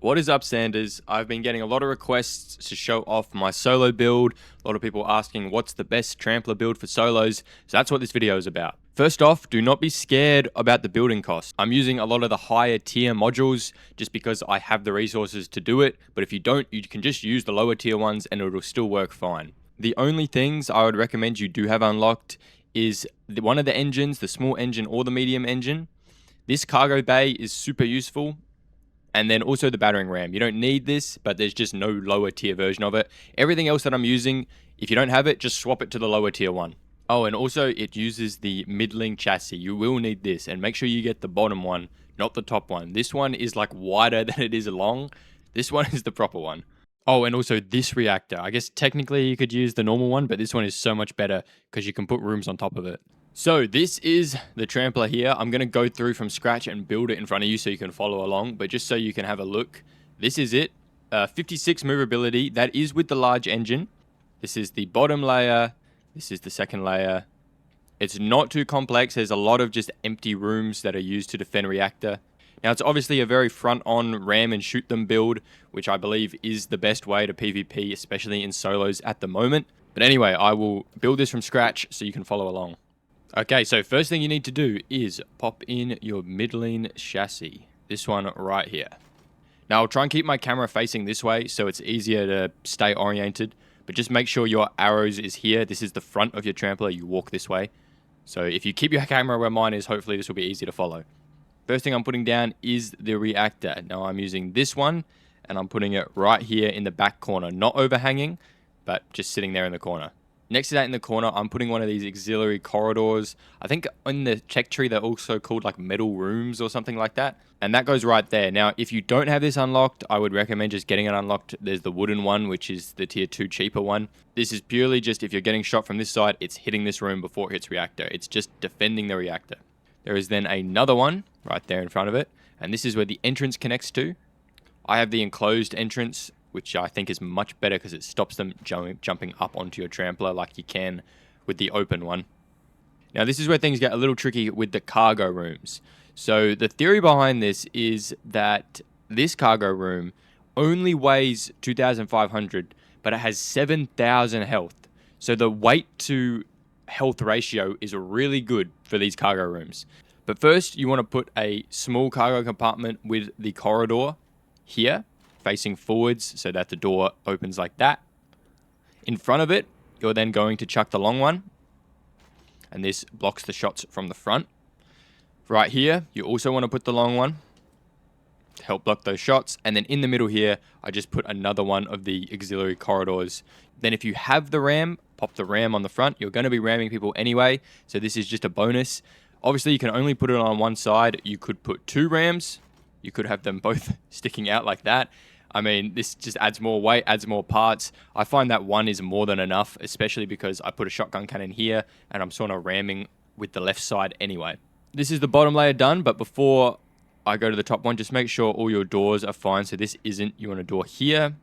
What is up, Sanders? I've been getting a lot of requests to show off my solo build. A lot of people asking what's the best Trampler build for solos, so that's what this video is about. First off, do not be scared about the building cost. I'm using a lot of the higher tier modules just because I have the resources to do it, but if you don't, you can just use the lower tier ones and it'll still work fine. The only things I would recommend you do have unlocked is one of the engines, the small engine or the medium engine. This cargo bay is super useful. And then also the battering ram. You don't need this, but there's just no lower tier version of it. Everything else that I'm using, if you don't have it, just swap it to the lower tier one. Oh, and also it uses the middling chassis. You will need this, and make sure you get the bottom one, not the top one. This one is like wider than it is long. This one is the proper one. Oh, and also this reactor. I guess technically you could use the normal one, but this one is so much better because you can put rooms on top of it. So this is the Trampler here. I'm going to go through from scratch and build it in front of you so you can follow along, but just so you can have a look. This is it. 56 movability. That is with the large engine. This is the bottom layer. This is the second layer. It's not too complex. There's a lot of just empty rooms that are used to defend reactor. Now, it's obviously a very front-on ram and shoot them build, which I believe is the best way to PvP, especially in solos at the moment. But anyway, I will build this from scratch so you can follow along. Okay, so first thing you need to do is pop in your middling chassis. This one right here. Now, I'll try and keep my camera facing this way so it's easier to stay oriented. But just make sure your arrows is here. This is the front of your Trampler. You walk this way. So if you keep your camera where mine is, hopefully this will be easy to follow. First thing I'm putting down is the reactor. Now, I'm using this one, and I'm putting it right here in the back corner. Not overhanging, but just sitting there in the corner. Next to that in the corner, I'm putting one of these auxiliary corridors. I think in the tech tree, they're also called like metal rooms or something like that. And that goes right there. Now, if you don't have this unlocked, I would recommend just getting it unlocked. There's the wooden one, which is the tier 2 cheaper one. This is purely just if you're getting shot from this side, it's hitting this room before it hits reactor. It's just defending the reactor. There is then another one right there in front of it. And this is where the entrance connects to. I have the enclosed entrance, which I think is much better because it stops them jumping up onto your Trampler like you can with the open one. Now, this is where things get a little tricky with the cargo rooms. So the theory behind this is that this cargo room only weighs 2,500, but it has 7,000 health. So the weight to health ratio is really good for these cargo rooms. But first, you want to put a small cargo compartment with the corridor here, facing forwards so that the door opens like that. In front of it, you're then going to chuck the long one, and this blocks the shots from the front. Right here, you also want to put the long one to help block those shots, and then in the middle here, I just put another one of the auxiliary corridors. Then if you have the ram, pop the ram on the front. You're going to be ramming people anyway, so this is just a bonus. Obviously, you can only put it on one side. You could put 2 rams. You could have them both sticking out like that. I mean, this just adds more weight, adds more parts. I find that one is more than enough, especially because I put a shotgun cannon here and I'm sort of ramming with the left side anyway. This is the bottom layer done, but before I go to the top one, just make sure all your doors are fine. So this isn't, you want a door here.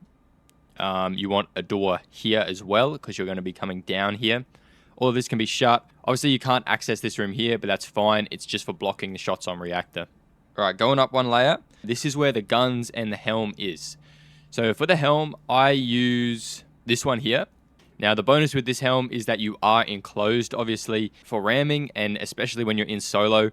You want a door here as well because you're going to be coming down here. All of this can be shut. Obviously, you can't access this room here, but that's fine. It's just for blocking the shots on reactor. All right, going up one layer. This is where the guns and the helm is. So for the helm, I use this one here. Now, the bonus with this helm is that you are enclosed, obviously, for ramming, and especially when you're in solo.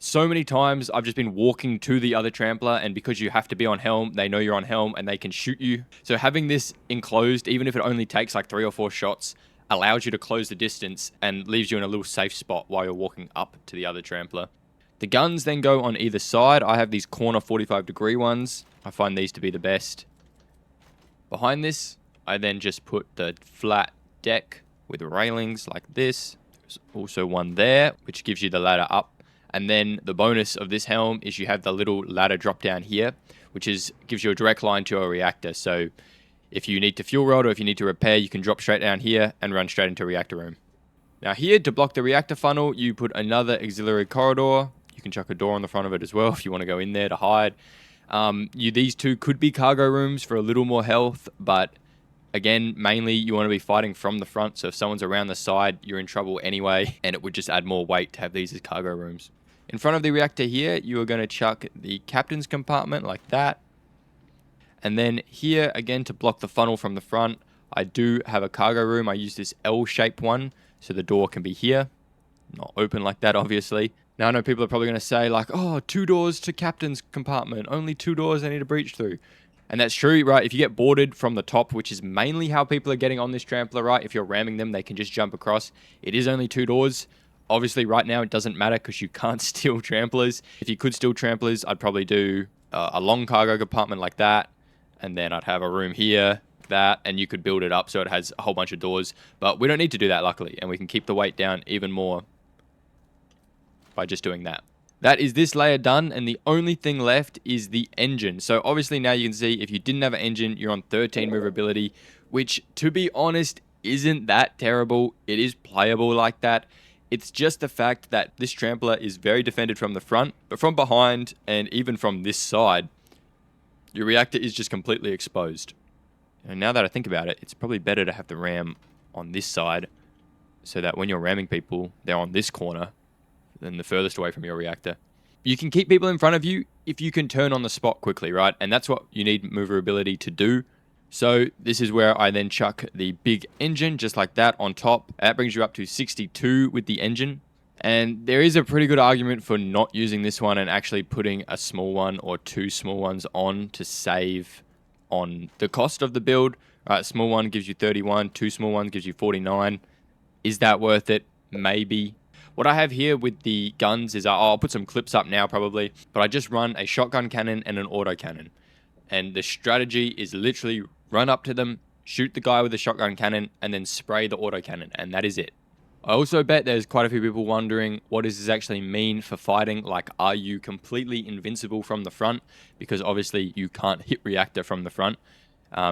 So many times I've just been walking to the other Trampler, and because you have to be on helm, they know you're on helm and they can shoot you. So having this enclosed, even if it only takes like 3 or 4 shots, allows you to close the distance and leaves you in a little safe spot while you're walking up to the other Trampler. The guns then go on either side. I have these corner 45-degree ones. I find these to be the best. Behind this, I then just put the flat deck with railings like this. There's also one there, which gives you the ladder up. And then the bonus of this helm is you have the little ladder drop down here, which gives you a direct line to a reactor. So if you need to fuel rod or if you need to repair, you can drop straight down here and run straight into a reactor room. Now here, to block the reactor funnel, you put another auxiliary corridor. You can chuck a door on the front of it as well if you want to go in there to hide. These two could be cargo rooms for a little more health, but again, mainly you want to be fighting from the front. So if someone's around the side, you're in trouble anyway, and it would just add more weight to have these as cargo rooms. In front of the reactor here, you are going to chuck the captain's compartment like that. And then here, again, to block the funnel from the front, I do have a cargo room. I use this L-shaped one, so the door can be here. Not open like that, obviously. Now, I know people are probably going to say, like, oh, 2 doors to captain's compartment. Only 2 doors I need to breach through. And that's true, right? If you get boarded from the top, which is mainly how people are getting on this Trampler, right? If you're ramming them, they can just jump across. It is only 2 doors. Obviously, right now, it doesn't matter because you can't steal Tramplers. If you could steal Tramplers, I'd probably do a long cargo compartment like that. And then I'd have a room here, that, and you could build it up so it has a whole bunch of doors. But we don't need to do that, luckily. And we can keep the weight down even more by just doing that. That is this layer done, and the only thing left is the engine. So obviously now you can see if you didn't have an engine, you're on 13 movability, which, to be honest, isn't that terrible. It is playable like that. It's just the fact that this Trampler is very defended from the front, but from behind and even from this side, your reactor is just completely exposed. And now that I think about it, it's probably better to have the ram on this side so that when you're ramming people, they're on this corner than the furthest away from your reactor. You can keep people in front of you if you can turn on the spot quickly, right? And that's what you need maneuverability to do. So this is where I then chuck the big engine just like that on top. That brings you up to 62 with the engine. And there is a pretty good argument for not using this one and actually putting a small one or 2 small ones on to save on the cost of the build. Right, small one gives you 31, 2 small ones gives you 49. Is that worth it? Maybe. What I have here with the guns is I'll put some clips up now probably, but I just run a shotgun cannon and an auto cannon. And the strategy is literally run up to them, shoot the guy with the shotgun cannon, and then spray the auto cannon, and that is it. I also bet there's quite a few people wondering, what does this actually mean for fighting? Like, are you completely invincible from the front? Because obviously you can't hit reactor from the front.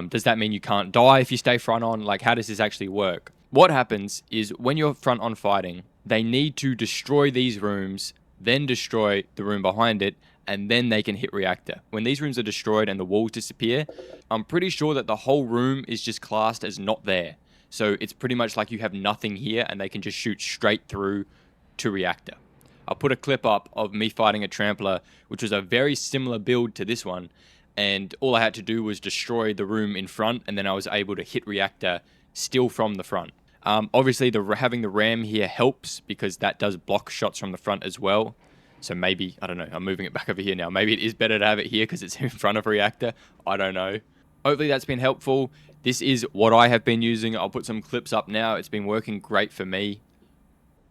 Does that mean you can't die if you stay front on? Like, how does this actually work? What happens is when you're front on fighting, they need to destroy these rooms, then destroy the room behind it, and then they can hit reactor. When these rooms are destroyed and the walls disappear, I'm pretty sure that the whole room is just classed as not there. So it's pretty much like you have nothing here and they can just shoot straight through to reactor. I'll put a clip up of me fighting a Trampler, which was a very similar build to this one. And all I had to do was destroy the room in front, and then I was able to hit reactor still from the front. Obviously, having the ram here helps because that does block shots from the front as well. So maybe, I don't know, I'm moving it back over here now. Maybe it is better to have it here because it's in front of reactor. I don't know. Hopefully that's been helpful. This is what I have been using. I'll put some clips up now. It's been working great for me.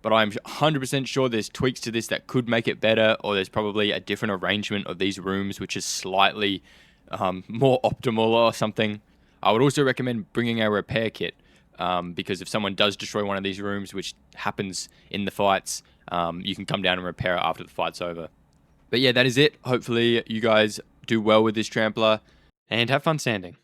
But I'm 100% sure there's tweaks to this that could make it better, or there's probably a different arrangement of these rooms which is slightly more optimal or something. I would also recommend bringing a repair kit because if someone does destroy one of these rooms, which happens in the fights, you can come down and repair it after the fight's over. But yeah, that is it. Hopefully you guys do well with this Trampler and have fun sanding.